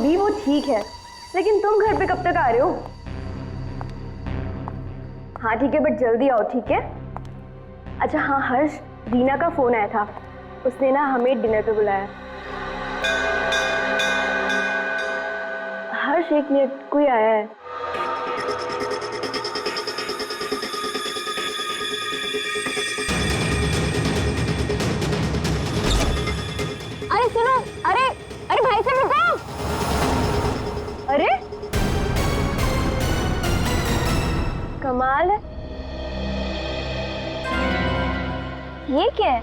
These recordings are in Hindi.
बेबी वो ठीक है, लेकिन तुम घर पे कब तक आ रहे हो? हाँ ठीक है, बट जल्दी आओ, ठीक है? अच्छा हाँ हर्ष, रीना का फोन आया था, उसने ना हमें डिनर पे बुलाया। हर्ष एक मिनट, कोई आया है। अरे सुनो, अरे अरे भाई साहब रुको। अरे कमाल है, ये क्या है?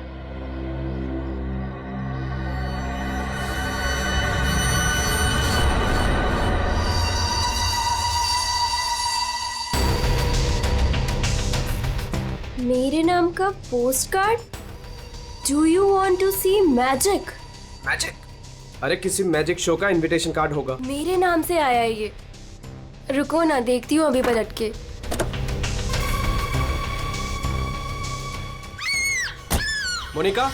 मेरे नाम का post card? Do you want to see magic? Magic? अरे किसी मैजिक शो का इनविटेशन कार्ड होगा। मेरे नाम से आया है ये। रुको ना, देखती हूँ अभी पलट के। मोनिका,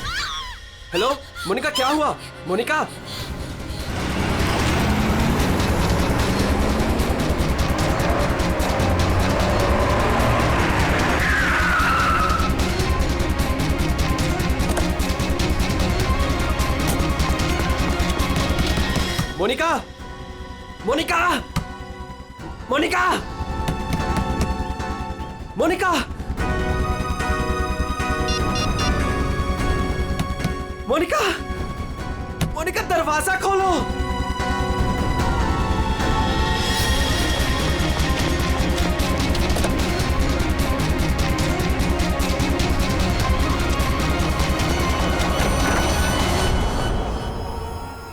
हेलो मोनिका, क्या हुआ? मोनिका, मोनिका, मोनिका, मोनिका, मोनिका, मोनिका, मोनिका, दरवाजा खोलो।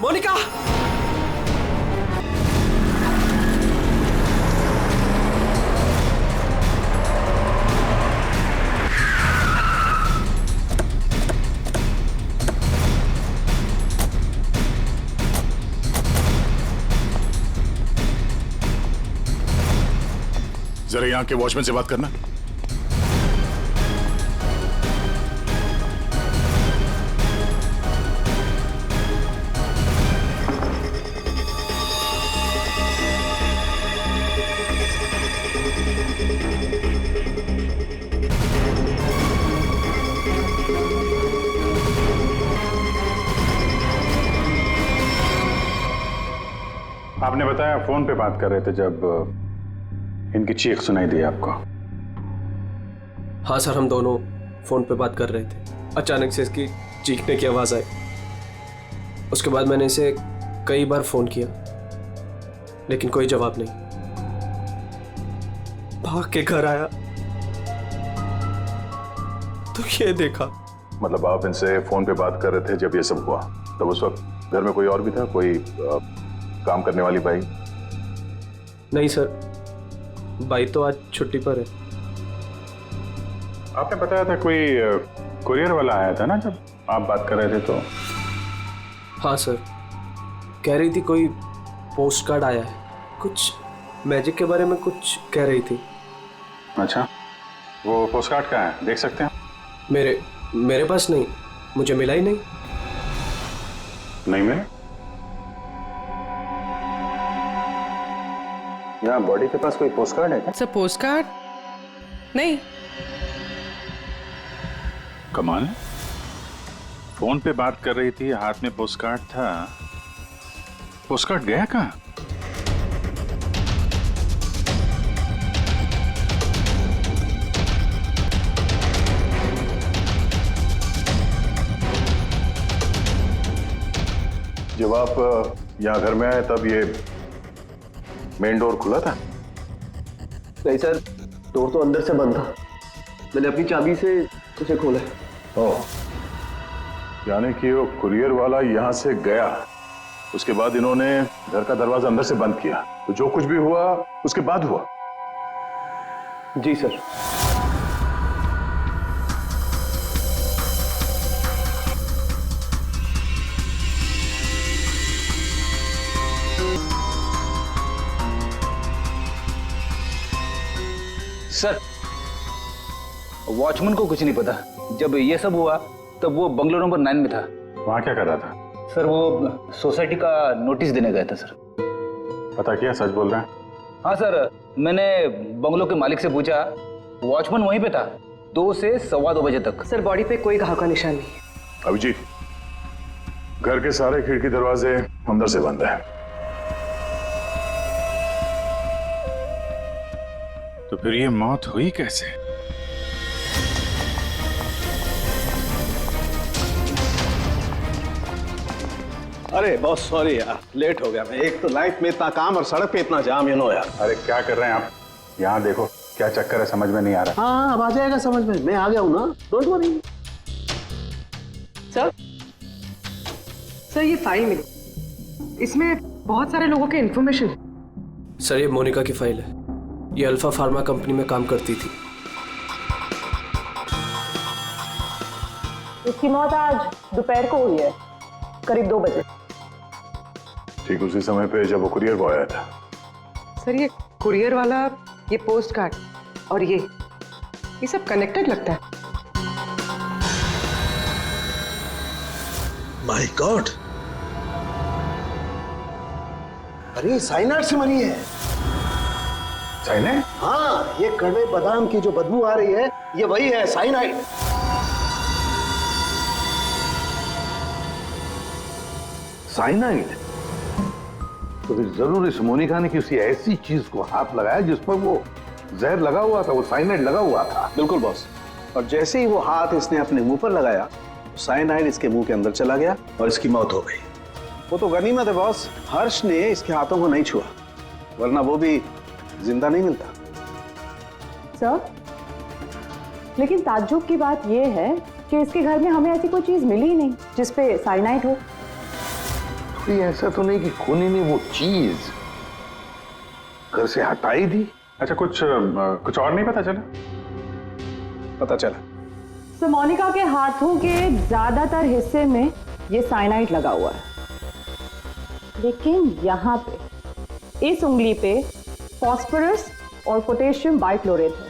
मोनिका, जरा यहाँ के वॉचमैन से बात करना। आपने बताया फोन पे बात कर रहे थे जब इनकी चीख सुनाई दी आपको। हाँ सर, हम दोनों फोन पे बात कर रहे थे, अचानक से इसकी चीखने की आवाज आई। उसके बाद मैंने इसे कई बार फोन किया, लेकिन कोई जवाब नहीं। भाग के घर आया तो ये देखा। मतलब आप इनसे फोन पे बात कर रहे थे जब ये सब हुआ, तब उस वक्त घर में कोई और भी था? कोई काम करने वाली बाई? नहीं सर, बाई तो आज छुट्टी पर है। आपने बताया था कोई कुरियर वाला आया था ना जब आप बात कर रहे थे तो? हाँ सर, कह रही थी कोई पोस्ट कार्ड आया है, कुछ मैजिक के बारे में कुछ कह रही थी। अच्छा, वो पोस्ट कार्ड कहाँ है, देख सकते हैं? मेरे पास नहीं, मुझे मिला ही नहीं। नहीं मिला? यहाँ बॉडी के पास कोई पोस्ट कार्ड है क्या? सर पोस्ट कार्ड नहीं। कमाल है, फोन पे बात कर रही थी, हाथ में पोस्ट कार्ड था। पोस्ट कार्ड गया कहाँ? जब आप यहाँ घर में आए तब ये मेन डोर खुला था? नहीं सर, डोर तो अंदर से बंद था, मैंने अपनी चाबी से उसे खोला। ओह, यानी कि वो कुरियर वाला यहाँ से गया, उसके बाद इन्होंने घर का दरवाजा अंदर से बंद किया, तो जो कुछ भी हुआ उसके बाद हुआ? जी सर। सर, वॉचमैन को कुछ नहीं पता। जब ये सब हुआ तब वो बंगलो नंबर 9 में था। वहां क्या कर रहा था? सर वो सोसाइटी का नोटिस देने गया था सर। पता किया, सच बोल रहे हैं? हाँ सर, मैंने बंगलो के मालिक से पूछा, वॉचमैन वहीं पे था 2 से 2:15 बजे तक। सर बॉडी पे कोई घाव का निशान नहीं है। अभिजीत, घर के सारे खिड़की दरवाजे अंदर से बंद है, तो फिर ये मौत हुई कैसे? अरे बहुत सॉरी यार, लेट हो गया मैं। एक तो लाइफ में इतना काम और सड़क पे इतना जाम, यार। अरे क्या कर रहे हैं आप? यहाँ देखो, क्या चक्कर है समझ में नहीं आ रहा। हाँ, अब आ जाएगा समझ में, मैं आ गया हूँ ना, डोंट वरी। सर ये फाइल मिली, इसमें बहुत सारे लोगों के इन्फॉर्मेशन है। सर ये मोनिका की फाइल है। ये अल्फा फार्मा कंपनी में काम करती थी। इसकी मौत आज दोपहर को हुई है, करीब 2 बजे। ठीक उसी समय पे जब वो कुरियर बॉय आया था। सर ये कुरियर वाला, ये पोस्ट कार्ड और ये सब कनेक्टेड लगता है। माय गॉड, अरे साइनाइड से मरी है। साइनाइड? हाँ, ये कड़वे बादाम की जो बदबू आ रही है, ये वही है, साइनाइड। साइनाइड? तो फिर जरूर इस मोनिका ने किसी ऐसी चीज को हाथ लगाया जिस पर वो जहर लगा हुआ था, वो साइनाइड लगा हुआ था। बिल्कुल बॉस, और जैसे ही वो हाथ इसने अपने मुंह पर लगाया, साइनाइड इसके मुंह के अंदर चला गया और इसकी मौत हो गई। वो तो गनीमत है बॉस, हर्ष ने इसके हाथों को नहीं छुआ, वरना वो भी जिंदा नहीं मिलता। सर, लेकिन ताज्जुब की बात यह है कि इसके घर में हमें ऐसी कोई चीज मिली ही नहीं जिसपे साइनाइड हो। कोई ऐसा तो नहीं कि खूनी ने वो चीज घर से हटाई दी? अच्छा, कुछ और नहीं पता चला? पता चला, सर मोनिका के हाथों के ज्यादातर हिस्से में ये साइनाइड लगा हुआ है, लेकिन यहाँ पे इस उंगली पे फास्फोरस और पोटेशियम बाइक्लोरेट है।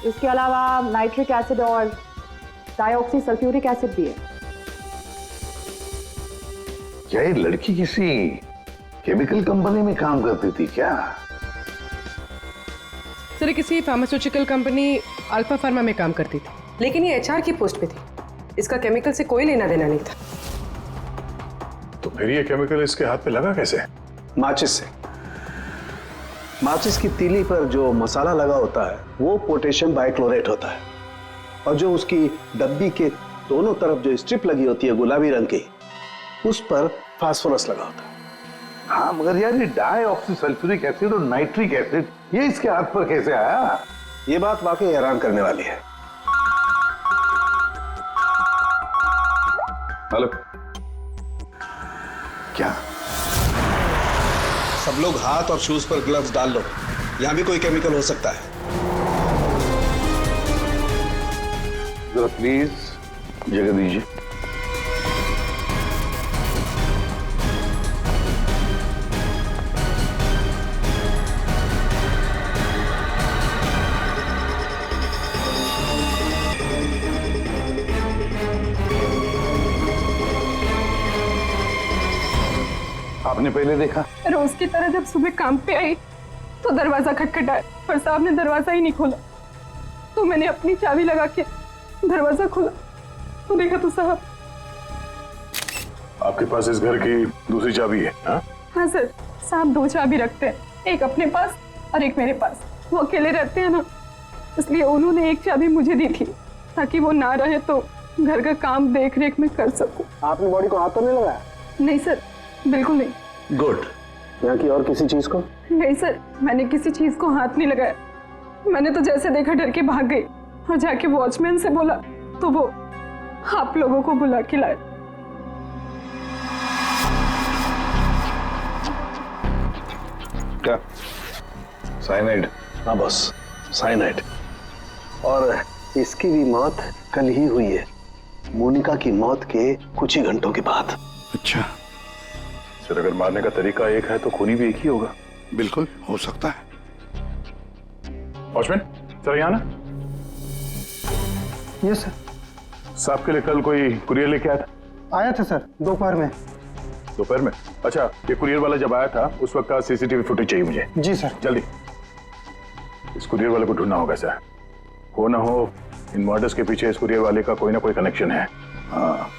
इसके अलावा नाइट्रिक एसिड और डाइऑक्सी सल्फ्यूरिक एसिड भी है। क्या ये लड़की किसी केमिकल कंपनी में काम करती थी क्या? सर ये किसी फार्मास्यूटिकल कंपनी अल्फा फार्मा में काम करती थी, लेकिन ये एचआर की पोस्ट पे थी। इसका केमिकल से कोई लेना देना नहीं था। तो फिर ये केमिकल इसके हाथ पे लगा कैसे? माचिस से। माचिस की तीली पर जो मसाला लगा होता है वो पोटेशियम बाइक्लोरेट होता है, और जो उसकी डब्बी के दोनों तरफ जो स्ट्रिप लगी होती है गुलाबी रंग की, उस पर फास्फोरस लगा होता है। हाँ, मगर यार ये डाइऑक्सी सल्फ्यूरिक एसिड और नाइट्रिक एसिड ये इसके हाथ पर कैसे आया? ये बात वाकई हैरान करने वाली है। हेलो, क्या? सब लोग हाथ और शूज पर ग्लव्स डाल लो, यहां भी कोई केमिकल हो सकता है। जरा प्लीज जगह दीजिए। आपने पहले देखा? रोज की तरह जब सुबह काम पे आई तो दरवाजा खटखटाया, पर साहब ने दरवाजा ही नहीं खोला। तो मैंने अपनी चाबी लगा के दरवाजा खोला तो देखा तो साहब। आपके पास इस घर की दूसरी चाबी है? हाँ सर, साहब 2 चाबी रखते हैं, एक अपने पास और एक मेरे पास। वो अकेले रहते हैं ना, इसलिए उन्होंने एक चाबी मुझे दी थी ताकि वो ना रहे तो घर का काम देख रेख में कर सकूं। आपने बॉडी को हाथ तो नहीं लगाया? नहीं सर, बिल्कुल नहीं। गुड। यहाँ की और किसी चीज को? नहीं सर, मैंने किसी चीज को हाथ नहीं लगाया। मैंने तो जैसे देखा डर के भाग गई और जाके वॉचमैन से बोला तो वो आप लोगों को बुला के लाए। क्या? साइनाइड? हाँ बॉस, साइनाइड। और इसकी भी मौत कल ही हुई है, मोनिका की मौत के कुछ ही घंटों के बाद। अच्छा, सर अगर मारने का तरीका एक है तो खूनी भी एक ही होगा। बिल्कुल हो सकता है। वॉचमैन सर, यहाँ ना। Yes sir. साहब के लिए कल कोई कुरियर लेके आया था? आया था सर, दोपहर में। दोपहर में? अच्छा, ये कुरियर वाला जब आया था उस वक्त का सीसीटीवी फुटेज चाहिए मुझे। जी सर। जल्दी। इस कुरियर वाले को ढूंढना होगा सर। हो ना हो इन मर्डर्स के पीछे इस कुरियर वाले का कोई ना कोई कनेक्शन है। हाँ।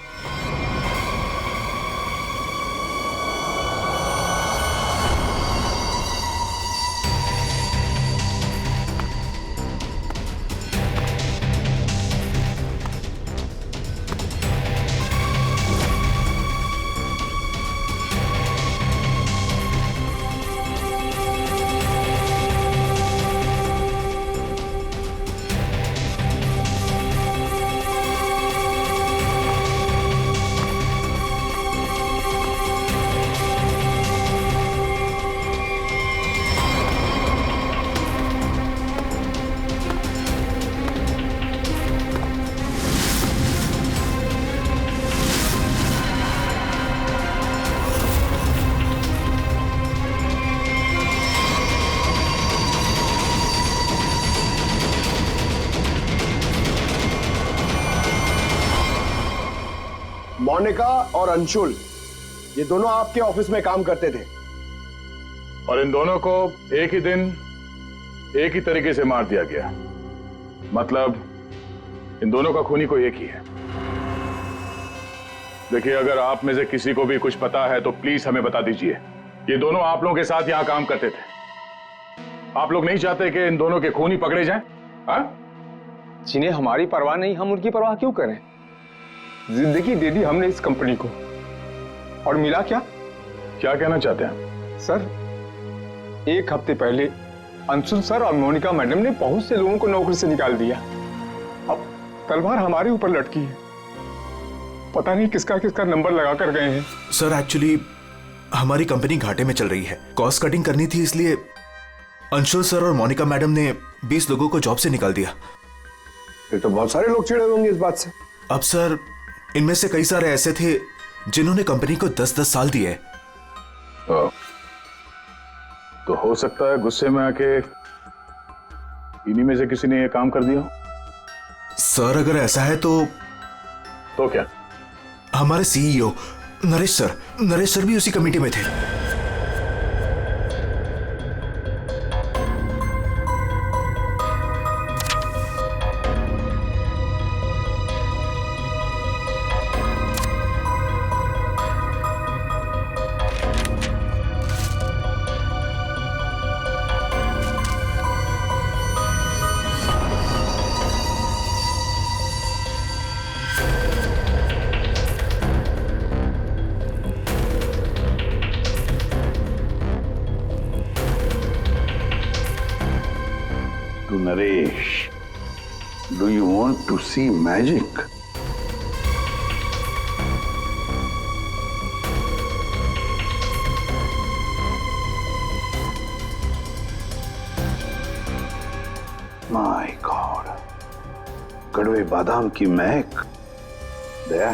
मोनिका और अंशुल ये दोनों आपके ऑफिस में काम करते थे और इन दोनों को एक ही दिन एक ही तरीके से मार दिया गया। मतलब इन दोनों का खूनी कोई एक ही है। देखिए, अगर आप में से किसी को भी कुछ पता है तो प्लीज हमें बता दीजिए। ये दोनों आप लोगों के साथ यहां काम करते थे। आप लोग नहीं चाहते कि इन दोनों के खूनी पकड़े जाएं? जिन्हें हमारी परवाह नहीं, हम उनकी परवाह क्यों करें? जिंदगी दे दी हमने इस कंपनी को और मिला क्या? क्या कहना चाहते हैं सर, एक हफ्ते पहले अंशुल सर और मोनिका मैडम ने बहुत से लोगों को नौकरी से निकाल दिया। अब तलवार हमारे ऊपर लटकी है। पता नहीं किसका किसका नंबर लगा कर गए हैं। सर एक्चुअली हमारी कंपनी घाटे में चल रही है, कॉस्ट कटिंग करनी थी, इसलिए अंशुल सर और मोनिका मैडम ने 20 लोगों को जॉब से निकाल दिया। फिर तो बहुत सारे लोग चिढ़े होंगे इस बात से। अब सर इनमें से कई सारे ऐसे थे जिन्होंने कंपनी को 10-10 साल दिए। तो हो सकता है गुस्से में आके इन्हीं में से किसी ने ये काम कर दिया। सर अगर ऐसा है तो क्या? हमारे सीईओ नरेश सर भी उसी कमेटी में थे। To Naresh, do you want to see magic? My God, कड़वे बादाम की महक। दया,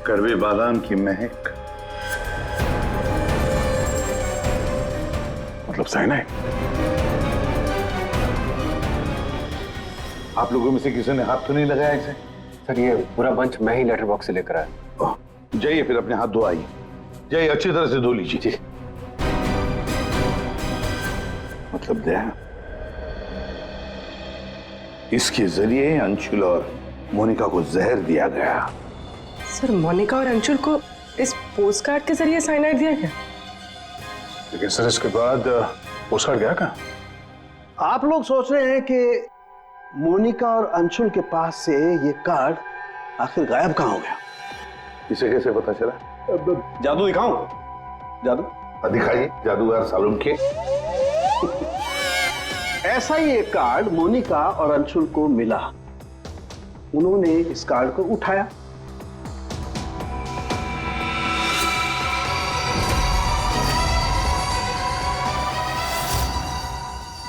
कड़वे बादाम की महक। मतलब साइनाइड। आप लोगों में से किसी ने हाथ तो नहीं लगाया इसे? सर, ये पूरा बंच मैं ही लेटर बॉक्स से लेकर आया। जाइए फिर अपने हाथ धो आइए। जाइए अच्छी तरह से धो लीजिए। मतलब दया, इसके जरिए अंशुल और मोनिका को जहर दिया गया। सर, मोनिका और अंशुल को इस पोस्टकार्ड के जरिए साइनाइड दिया गया? लेकिन सर इसके बाद पोस्टकार्ड गया कहाँ? आप लोग सोच रहे हैं कि मोनिका और अंशुल के पास से ये कार्ड आखिर गायब कहाँ हो गया? इसे कैसे पता चला? जादू दिखाऊं? जादू दिखाइए, जादूगर सालुम के। ऐसा ही एक कार्ड मोनिका और अंशुल को मिला। उन्होंने इस कार्ड को उठाया।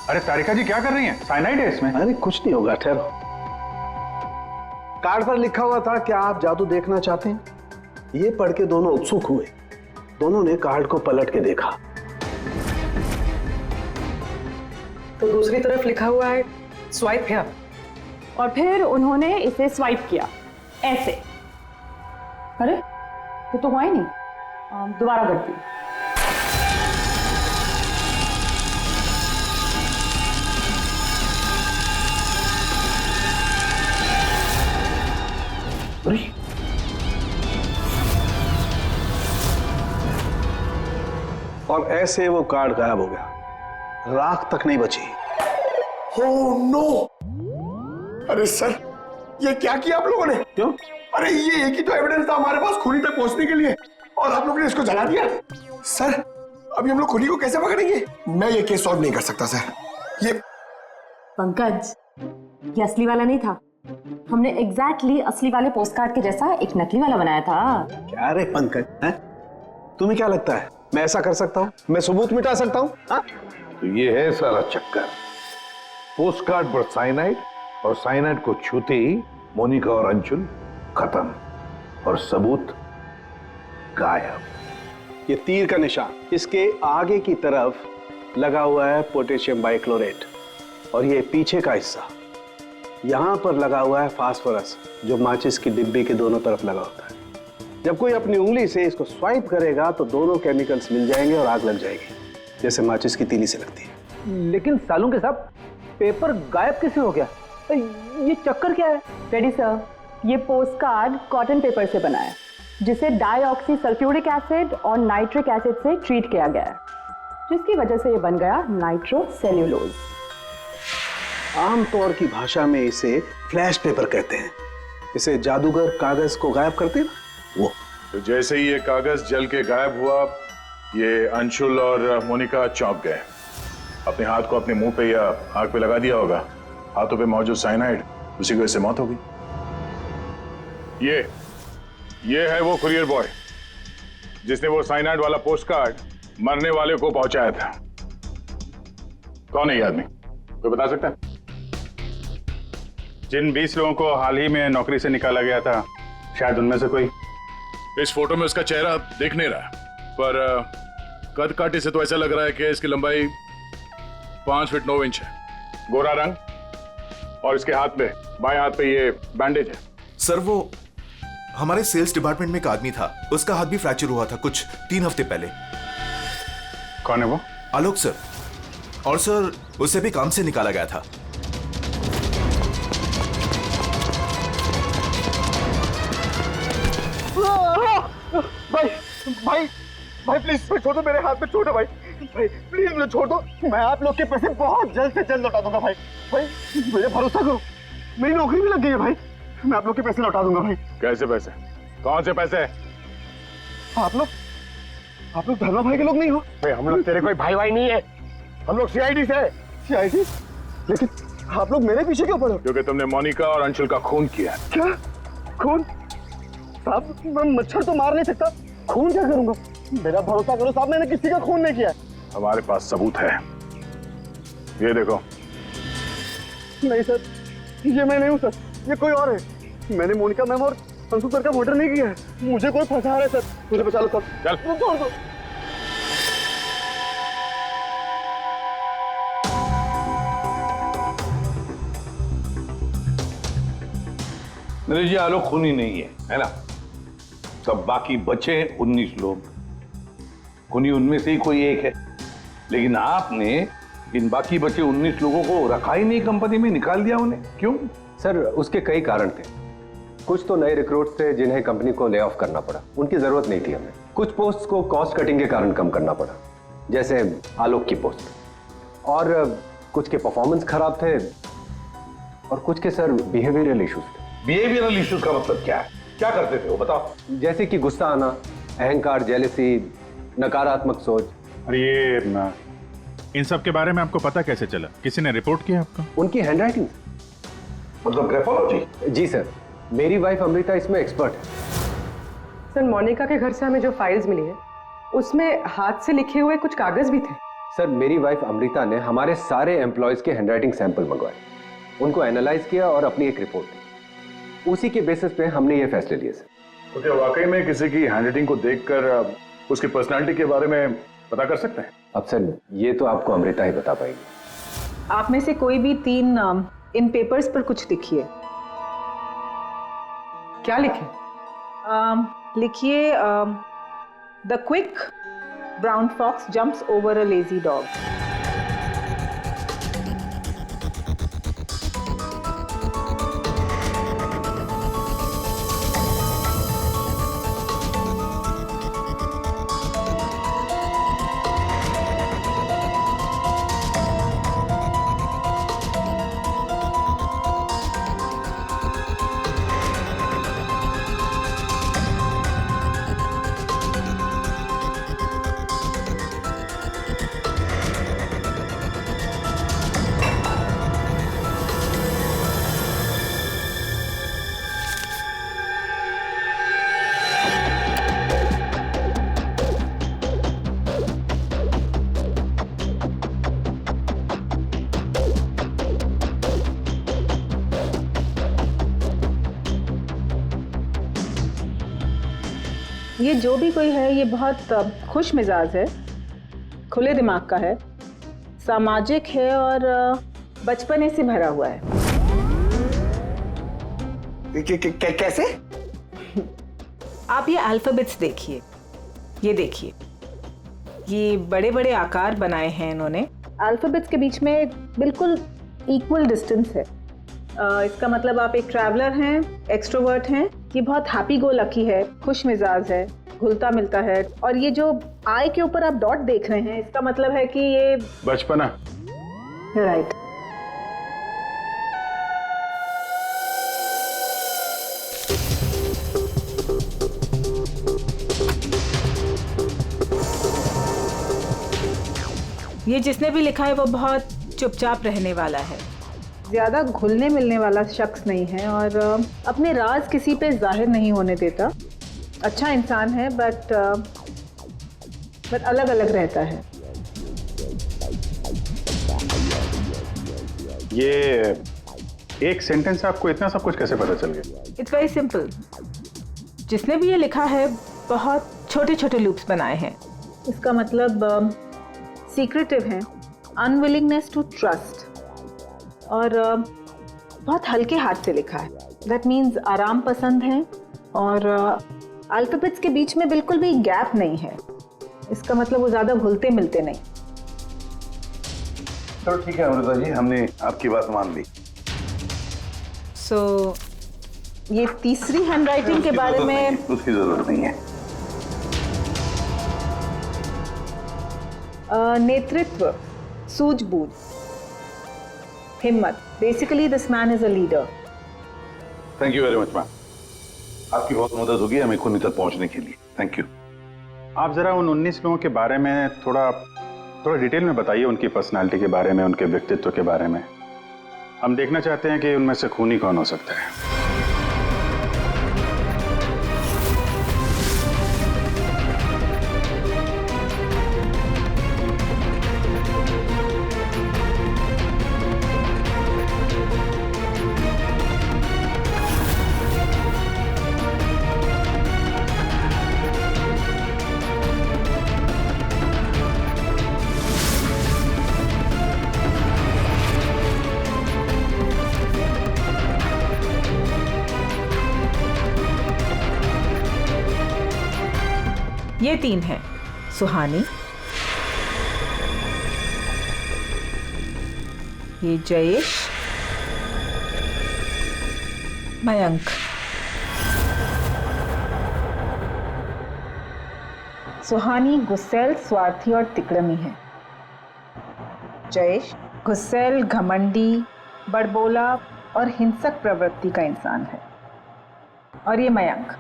अरे तारिका जी क्या कर रही हैं? साइनाइड है इसमें। अरे कुछ नहीं होगा, ठहरो। कार्ड पर लिखा हुआ था, क्या आप जादू देखना चाहते हैं? ये पढ़ के दोनों उत्सुक हुए। दोनों ने कार्ड को पलट के देखा तो दूसरी तरफ लिखा हुआ है स्वाइप हियर। और फिर उन्होंने इसे स्वाइप किया ऐसे। अरे ये तो हुआ ही नहीं। दोबारा करती हूँ। और ऐसे वो कार्ड गायब हो गया, राख तक नहीं बची। Oh no! अरे सर, ये क्या किया आप लोगों ने? क्यों? अरे ये एक ही तो एविडेंस था हमारे पास खूनी तक पहुंचने के लिए, और आप लोगों ने इसको जला दिया। सर, अभी हम लोग खूनी को कैसे पकड़ेंगे? मैं ये केस सॉल्व नहीं कर सकता सर। ये पंकज, ये असली वाला नहीं था। हमने एग्जैक्टली असली वाले पोस्टकार्ड के जैसा एक नकली वाला बनाया था। क्या रे पंकज, हैं? तुम्हें क्या लगता है मैं ऐसा कर सकता हूँ? मैं सबूत मिटा सकता हूँ? तो ये है सारा चक्कर। पोस्टकार्ड पर साइनाइड, और साइनाइड को छूते ही मोनिका और अंशुल खत्म, और सबूत गायब। ये तीर का निशान इसके आगे की तरफ लगा हुआ है पोटेशियम बाइक्लोरेट, और ये पीछे का हिस्सा यहां पर लगा हुआ है फास्फोरस, जो माचिस की डिब्बी के दोनों तरफ लगा होता है। जब कोई अपनी उंगली से इसको स्वाइप करेगा तो दोनों केमिकल्स मिल जाएंगे और आग लग जाएगी, जैसे माचिस की तीली से लगती है। लेकिन सालों के साथ पेपर गायब कैसे हो गया? ये चक्कर क्या है? रेडी सर, ये पोस्टकार्ड कॉटन पेपर से बना है, जिसे डाईऑक्सी सल्फ्यूरिक एसिड और नाइट्रिक एसिड से ट्रीट किया गया है, जिसकी वजह से ये बन गया नाइट्रोसेल्यूलोज। आमतौर की भाषा में इसे फ्लैश पेपर कहते हैं। इसे जादूगर कागज को गायब करते हैं वो। तो जैसे ही ये कागज जल के गायब हुआ, ये अंशुल और मोनिका चौंक गए। अपने हाथ को अपने मुंह पे या आग पे लगा दिया होगा। हाथों पे मौजूद साइनाइड, उसी की वजह से मौत हो गई। ये है वो कुरियर बॉय जिसने वो साइनाइड वाला पोस्टकार्ड मरने वाले को पहुंचाया था। कौन है ये आदमी, कोई बता सकता है? जिन 20 लोगों को हाल ही में नौकरी से निकाला गया था, शायद उनमें से कोई। इस फोटो में उसका चेहरा देख नहीं रहा, पर कद काटे से तो ऐसा लग रहा है कि इसकी लंबाई 5 फीट 9 इंच है। गोरा रंग, और इसके हाथ पे, बाएं हाथ पे ये बैंडेज है। सर, वो हमारे सेल्स डिपार्टमेंट में एक आदमी था, उसका हाथ भी फ्रैक्चर हुआ था कुछ 3 हफ्ते पहले। कौन है वो? आलोक सर। और सर, उसे भी काम से निकाला गया था। भाई प्लीज छोड़ दो, मेरे हाथ में छोड़ दो भाई प्लीज मुझे छोड़ दो। मैं आप लोग के पैसे बहुत जल्द से जल्द लौटा दूंगा भाई मुझे भरोसा करो, मेरी नौकरी भी लग गई है भाई, मैं आप लोग के पैसे लौटा दूंगा भाई। कैसे पैसे? कौन से पैसे? आप लोग धर्मा भाई के लोग नहीं हो भाई? हम लोग तेरे कोई भाई नहीं है, हम लोग सीआईडी से। सीआईडी? लेकिन आप लोग मेरे पीछे क्यों पड़े? क्योंकि तुमने मोनिका और अंशुल का खून किया। क्या खून? साहब, मैं मच्छर तो मार नहीं सकता, खून क्या करूंगा? मेरा भरोसा करो साहब, मैंने किसी का खून नहीं किया। हमारे पास सबूत है, ये देखो। नहीं सर, ये मैं नहीं हूँ सर, ये कोई और है। मैंने मोनिका मैम और अंशुल सर का मर्डर नहीं किया है, मुझे कोई फंसा रहा है सर, मुझे बचा लो सर। चल छोड़ दो। नरेश जी, आलोक खूनी नहीं है ना? सब बाकी बचे 19 लोग, खूनी उनमें से ही कोई एक है। लेकिन आपने इन बाकी बचे 19 लोगों को रखा ही नहीं कंपनी में, निकाल दिया उन्हें, क्यों? सर, उसके कई कारण थे। कुछ तो नए रिक्रूट्स थे जिन्हें कंपनी को ले ऑफ करना पड़ा, उनकी जरूरत नहीं थी हमें। कुछ पोस्ट को कॉस्ट कटिंग के कारण कम करना पड़ा, जैसे आलोक की पोस्ट, और कुछ के परफॉर्मेंस खराब थे, और कुछ के सर बिहेवियरल इश्यूज थे। बिहेवियरल इश्यूज का मतलब क्या है? क्या करते थे वो, बताओ। जैसे कि गुस्सा आना, अहंकार, जेलसी, नकारात्मक सोच। अरे ये इन सब के बारे में आपको पता कैसे चला? किसी ने रिपोर्ट किया आपको? उनकी हैंडराइटिंग। मतलब ग्राफोलॉजी? जी सर, मेरी वाइफ अमृता इसमें एक्सपर्ट है। सर, मोनिका के घर से हमें जो फाइल्स मिली है, उसमें हाथ से लिखे हुए कुछ कागज भी थे। सर, मेरी वाइफ अमृता ने हमारे सारे एम्प्लॉयज के हैंडराइटिंग सैंपल मंगवाए, उनको एनालाइज किया और अपनी एक रिपोर्ट दी। उसी के बेसिस पे हमने ये फैसले लिए सर। तो क्या वाकई में किसी की हैंडराइटिंग को देखकर उसकी पर्सनालिटी के बारे में पता कर सकते हैं? अब सर, ये तो आपको अमृता ही बता पाएगी। आप में से कोई भी 3 नाम इन पेपर्स पर कुछ लिखिए। क्या लिखे? लिखिए The quick brown fox jumps over a lazy dog. ये जो भी कोई है ये बहुत खुश मिजाज है, खुले दिमाग का है, सामाजिक है और बचपने से भरा हुआ है। कैसे? आप ये अल्फाबेट्स देखिए, ये देखिए, ये बड़े बड़े आकार बनाए हैं इन्होंने। अल्फाबेट्स के बीच में बिल्कुल इक्वल डिस्टेंस है। इसका मतलब आप एक ट्रैवलर हैं, एक्सट्रोवर्ट हैं, ये बहुत हैप्पी गो लकी है, खुश मिजाज है, घुलता मिलता है। और ये जो आई के ऊपर आप डॉट देख रहे हैं, इसका मतलब है कि ये बचपना। राइट। ये जिसने भी लिखा है वो बहुत चुपचाप रहने वाला है, ज़्यादा घुलने मिलने वाला शख्स नहीं है और अपने राज किसी पे जाहिर नहीं होने देता। अच्छा इंसान है बट अलग अलग रहता है। ये एक सेंटेंस से आपको इतना सब कुछ कैसे पता चल गया? It's very simple. जिसने भी ये लिखा है बहुत छोटे छोटे लूप्स बनाए हैं। इसका मतलब सीक्रेटिव है, अनविलिंगनेस टू ट्रस्ट, और बहुत हल्के हाथ से लिखा है। दैट मीन्स आराम पसंद है और अल्फाबेट्स के बीच में बिल्कुल भी गैप नहीं है। इसका मतलब वो ज़्यादा घुलते मिलते नहीं। चलो ठीक है अमृता जी, हमने आपकी बात मान ली। सो ये तीसरी हैंडराइटिंग के बारे में उसकी जरूरत नहीं है। नेतृत्व, सूझबूझ, हिम्मत। Basically this man is a leader. Thank you very much ma'am, आपकी बहुत मदद होगी हमें खूनी तक पहुंचने के लिए। Thank you. आप जरा उन 19 लोगों के बारे में थोड़ा डिटेल में बताइए, उनकी पर्सनालिटी के बारे में, उनके व्यक्तित्व के बारे में। हम देखना चाहते हैं कि उनमें से खूनी कौन हो सकता है। ये 3 हैं, सुहानी, ये जयेश, मयंक। सुहानी गुस्सैल, स्वार्थी और तिकड़मी है। जयेश गुस्सैल, घमंडी, बड़बोला और हिंसक प्रवृत्ति का इंसान है। और ये मयंक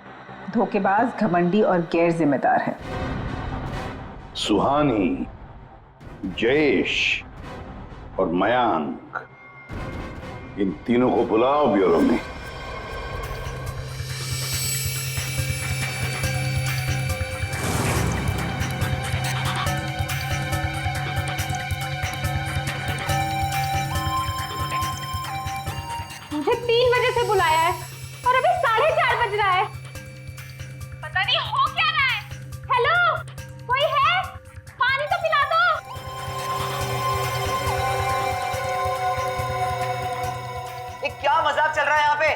धोखेबाज, घमंडी और गैर जिम्मेदार है। सुहानी, जयेश और मयांक, इन तीनों को बुलाओ ब्यूरो में। मुझे 3 बजे से बुलाया है और अभी 4:30 बज रहा है। पता नहीं हो क्या रहा है। हेलो, कोई है? पानी तो पिला दो। ये क्या मजाक चल रहा है यहाँ पे?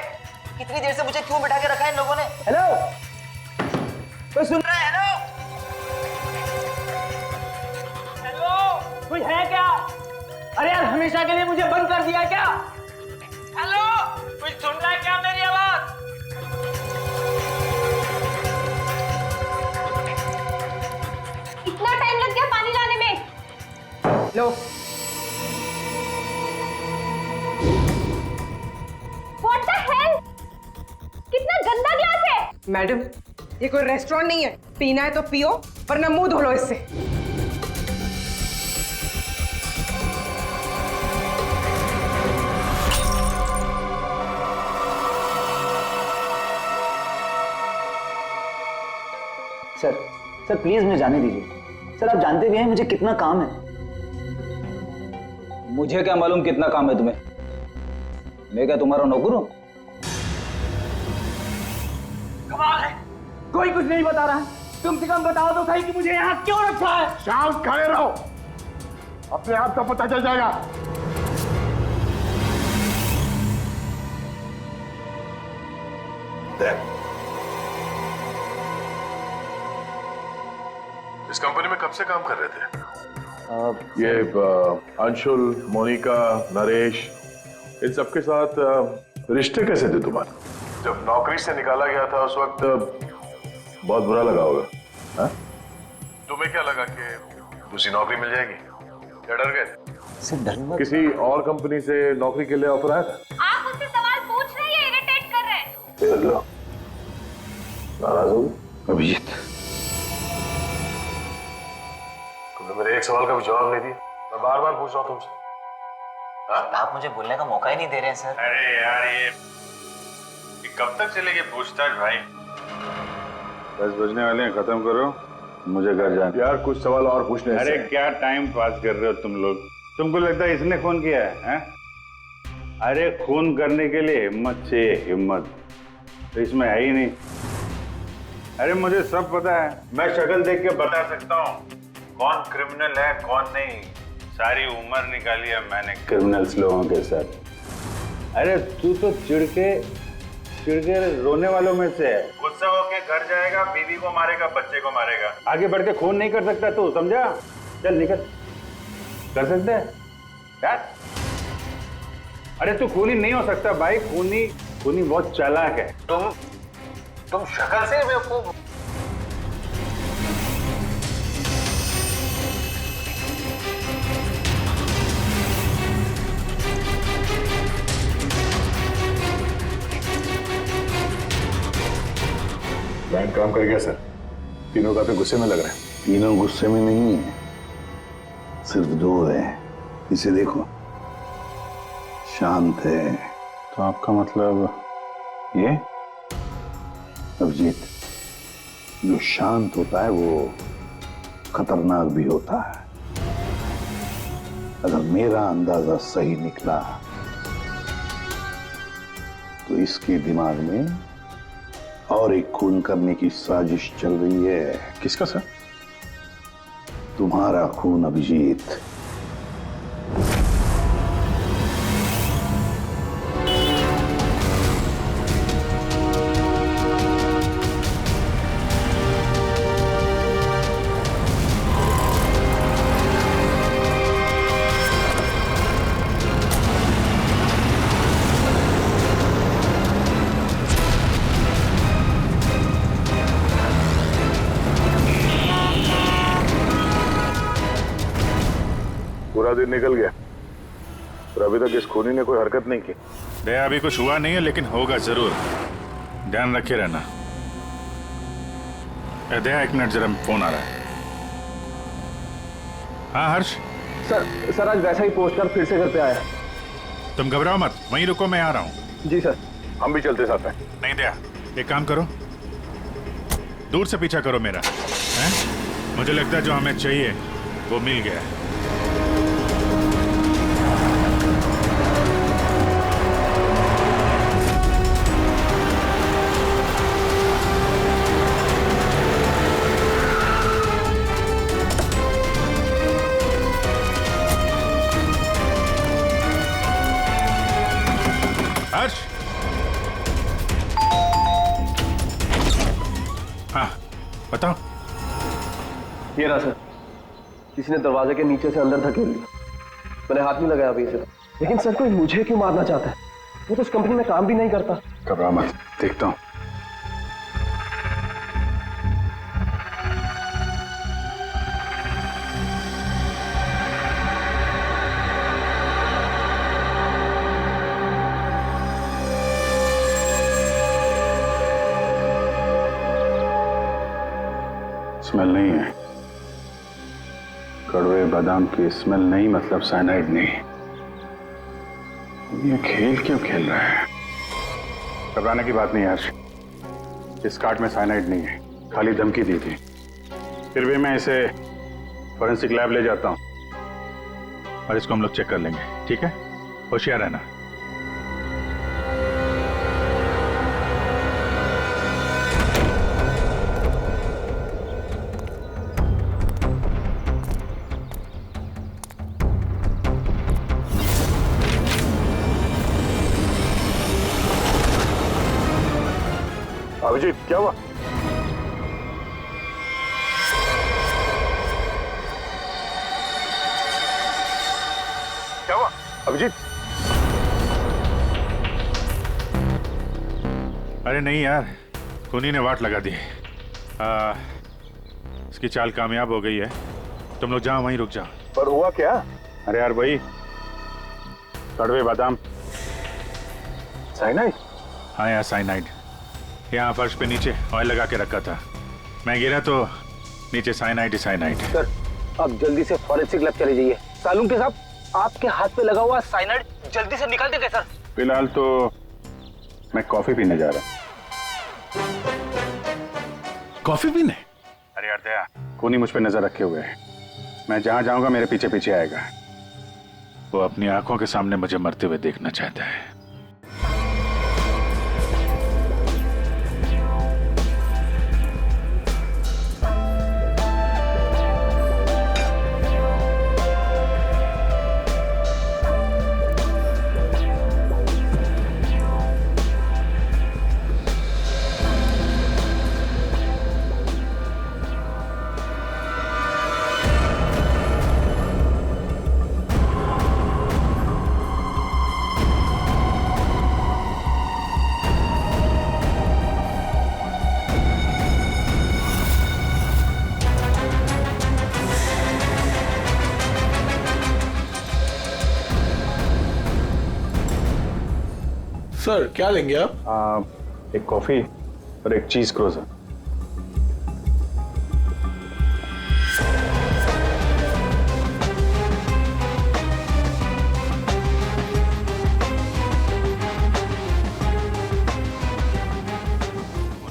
कितनी देर से मुझे क्यों बिठा के रखा है इन लोगों ने? हेलो, कोई सुन रहा है? हेलो, हमेशा के लिए मुझे बंद कर दिया क्या? हेलो, कुछ सुन रहा है क्या मेरी आवाज? इतना टाइम लग गया पानी लाने में। लो। What the hell? कितना गंदा ग्लास है। मैडम, ये कोई रेस्टोरेंट नहीं है। पीना है तो पियो, वरना मुंह धो लो इससे। सर प्लीज मुझे जाने दीजिए। सर आप जानते भी हैं मुझे कितना काम है। मुझे क्या मालूम कितना काम है तुम्हें? मैं क्या तुम्हारा नौकर हूं? कमाल है, कोई कुछ नहीं बता रहा है। कम से कम बताओ तो सही कि मुझे यहाँ क्यों रखा है? शांत खड़े रहो, अपने आप का पता चल जाएगा। इस कंपनी में कब से काम कर रहे थे? ये अंशुल, मोनिका, नरेश, इन सबके साथ रिश्ते कैसे थे तुम्हारे? जब नौकरी से निकाला गया था उस वक्त बहुत बुरा लगा होगा, हाँ? तुम्हें क्या लगा कि दूसरी नौकरी मिल जाएगी? क्या डर गए? किसी और कंपनी से नौकरी के लिए ऑफर आया था? आप मुझसे सवाल पूछ रहे हैं, इरिटेट कर रहे हैं। नाराज हो? अभिजीत, तुमने मेरे एक सवाल का भी जवाब नहीं दिया। मैं बार बार पूछ रहा हूँ तुमसे। आप मुझे बोलने का मौका ही नहीं दे रहे हैं सर। अरे यार ये कब तक चलेगी पूछताछ भाई? 10 बजने वाले हैं, खत्म करो, मुझे घर जाना। यार कुछ सवाल और पूछने। अरे क्या टाइम पास कर रहे हो तुम लोग? तुमको लगता है इसने खून किया है? अरे खून करने के लिए हिम्मत चाहिए, हिम्मत तो इसमें है ही नहीं। अरे मुझे सब पता है, मैं शक्ल देख के बता सकता हूँ कौन क्रिमिनल है कौन नहीं। सारी उम्र निकाली है मैंने क्रिमिनल्स लोगों के साथ। अरे तू तो चिढ़ के रोने वालों में से है। गुस्सा होके घर जाएगा, बीवी को मारेगा, बच्चे को मारेगा। आगे बढ़ के खून नहीं कर सकता तू, समझा? चल निकल। कर सकता है यार? अरे तू खूनी नहीं हो सकता भाई। खूनी बहुत चालाक है। तुम शक्ल से बेवकूफ। बैंक काम कर गया सर। तीनों काफी गुस्से में लग रहे हैं। तीनों गुस्से में नहीं है, सिर्फ 2 है। इसे देखो, शांत है। तो आपका मतलब ये? अभिजीत, जो शांत होता है वो खतरनाक भी होता है। अगर मेरा अंदाजा सही निकला तो इसके दिमाग में और एक खून करने की साजिश चल रही है। किसका सर? तुम्हारा खून अभिजीत। पूरा दिन निकल गया पर अभी तक इस खूनी ने कोई हरकत नहीं की। दया अभी कुछ हुआ नहीं है, लेकिन होगा जरूर। ध्यान रखे रहना। दया 1 मिनट, जरा फोन आ रहा है। हाँ हर्ष? सर आज वैसा ही पोस्ट कार्ड फिर से घर पे आया। तुम घबराओ मत, वहीं रुको, मैं आ रहा हूँ। जी सर। हम भी चलते साथ हैं। नहीं दया, एक काम करो, दूर से पीछा करो मेरा, हैं? मुझे लगता है जो हमें चाहिए वो मिल गया है। हर्ष? हाँ बताओ। ये रहा सर, किसी ने दरवाजे के नीचे से अंदर धकेल लिया। मैंने हाथ नहीं लगाया अभी से। लेकिन सर कोई मुझे क्यों मारना चाहता है? वो तो उस कंपनी में काम भी नहीं करता। घबरा मत, देखता हूँ। स्मेल नहीं है, कड़वे बादाम की स्मेल नहीं, मतलब साइनाइड नहीं। ये खेल क्यों खेल रहा है? घबराने की बात नहीं यार, इस कार्ड में साइनाइड नहीं है, खाली धमकी दी थी। फिर भी मैं इसे फॉरेंसिक लैब ले जाता हूं और इसको हम लोग चेक कर लेंगे, ठीक है? होशियार रहना। अभिजीत क्या हुआ? क्या हुआ अभिजीत? अरे नहीं यार, खूनी ने वाट लगा दी। इसकी चाल कामयाब हो गई है। तुम लोग जाओ, वहीं रुक जाओ। पर हुआ क्या? अरे यार वही कड़वे बादाम। साइनाइड? हाँ यार साइनाइड। यहाँ फर्श पे नीचे ऑयल लगा के रखा था, मैं गिरा तो नीचे साइनाइड ही साइनाइड। सर आप जल्दी से फॉरेंसिक लैब चले जाइए। सालून के साहब, आपके हाथ पे लगा हुआ साइनाइड जल्दी से निकाल देंगे सर। फिलहाल तो मैं कॉफी पीने जा रहा हूँ। कॉफी पीने? अरे यार दया, खूनी मुझ पे नजर रखे हुए है। मैं जहां जाऊंगा मेरे पीछे पीछे आएगा। वो अपनी आंखों के सामने मुझे मरते हुए देखना चाहता है। सर क्या लेंगे आप? एक कॉफी और एक चीज क्रोजर।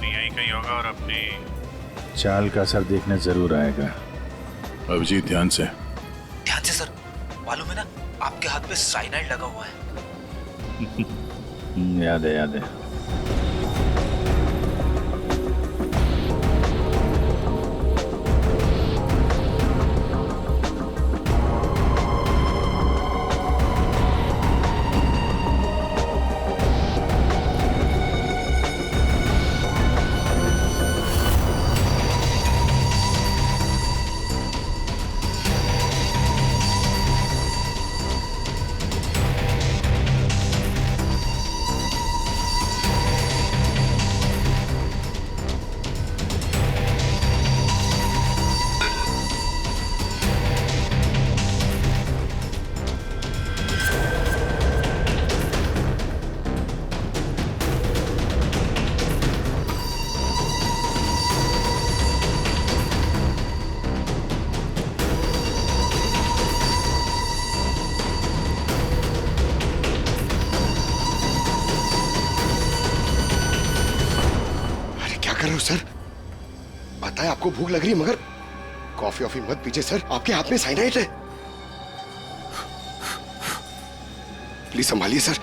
यहीं कहीं होगा और अपनी चाल का असर देखने जरूर आएगा। अभिजीत ध्यान से। ध्यान से सर, मालूम है ना आपके हाथ पे साइनाइड लगा हुआ है। याद है याद है। सर पता है आपको भूख लग रही है, मगर कॉफी ऑफी मत पीजिए सर, आपके हाथ में साइनाइड है। Please संभालिए sir.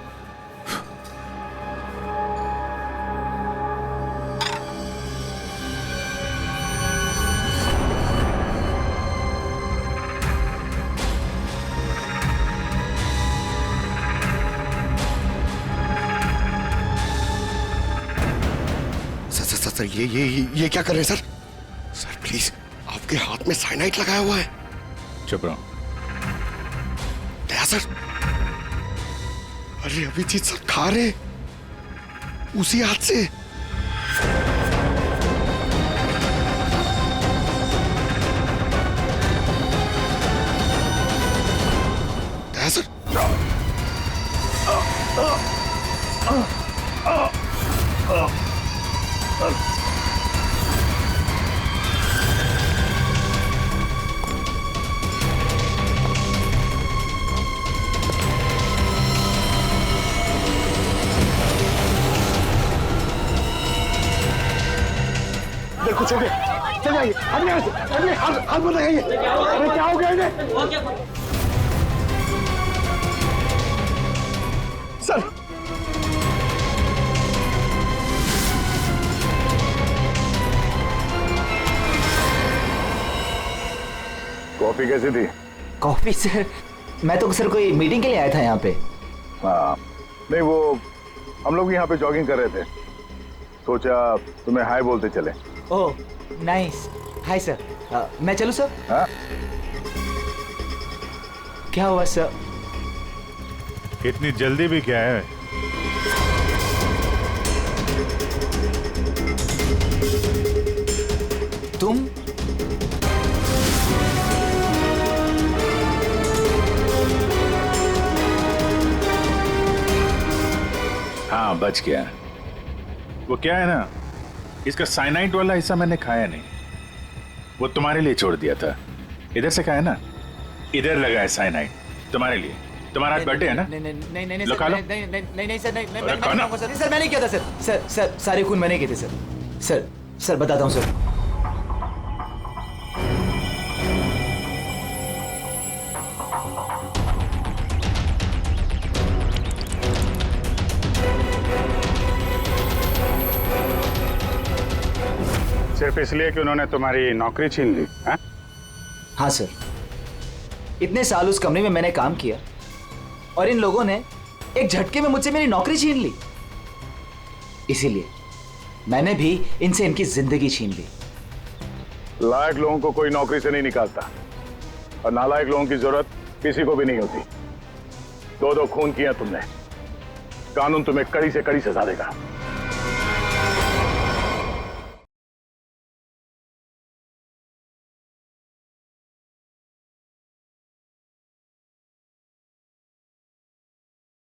सर ये क्या कर रहे हैं सर? सर प्लीज, आपके हाथ में साइनाइड लगाया हुआ है। चुप रहो। दया सर, अरे अभिजीत सर खा रहे उसी हाथ से। सर देखो चल जाइए, हाथ मत लगाइए। अरे क्या हो गया इन्हें? सर कॉफी कैसी थी? कॉफी सर, मैं तो सर कोई मीटिंग के लिए आया था यहाँ पे। हाँ नहीं, वो हम लोग यहाँ पे जॉगिंग कर रहे थे, सोचा तुम्हें हाय बोलते चले। Oh nice, hi sir. मैं चलूँ सर? हाँ क्या हुआ सर? इतनी जल्दी भी क्या है? तुम? हाँ बच गया। वो क्या है ना, इसका साइनाइड वाला हिस्सा मैंने खाया नहीं, वो तुम्हारे लिए छोड़ दिया था। इधर से खाया ना, इधर लगा है साइनाइड तुम्हारे लिए। तुम्हारा आज बर्थडे है ना? नहीं नहीं नहीं लो खा लो। नहीं सर, नहीं अरे खाना। सर मैंने किया था सर। सर सारे खून मैंने किए थे सर। सर बताता हूँ सर। सिर्फ इसलिए कि उन्होंने तुम्हारी नौकरी छीन ली? हाँ सर, इतने साल उस कंपनी में मैंने काम किया और इन लोगों ने एक झटके में मुझसे मेरी नौकरी छीन ली। इसीलिए मैंने भी इनसे इनकी जिंदगी छीन ली। लायक लोगों को कोई नौकरी से नहीं निकालता और नालायक लोगों की जरूरत किसी को भी नहीं होती। दो खून किया तुमने, कानून तुम्हें कड़ी से कड़ी सजा देगा।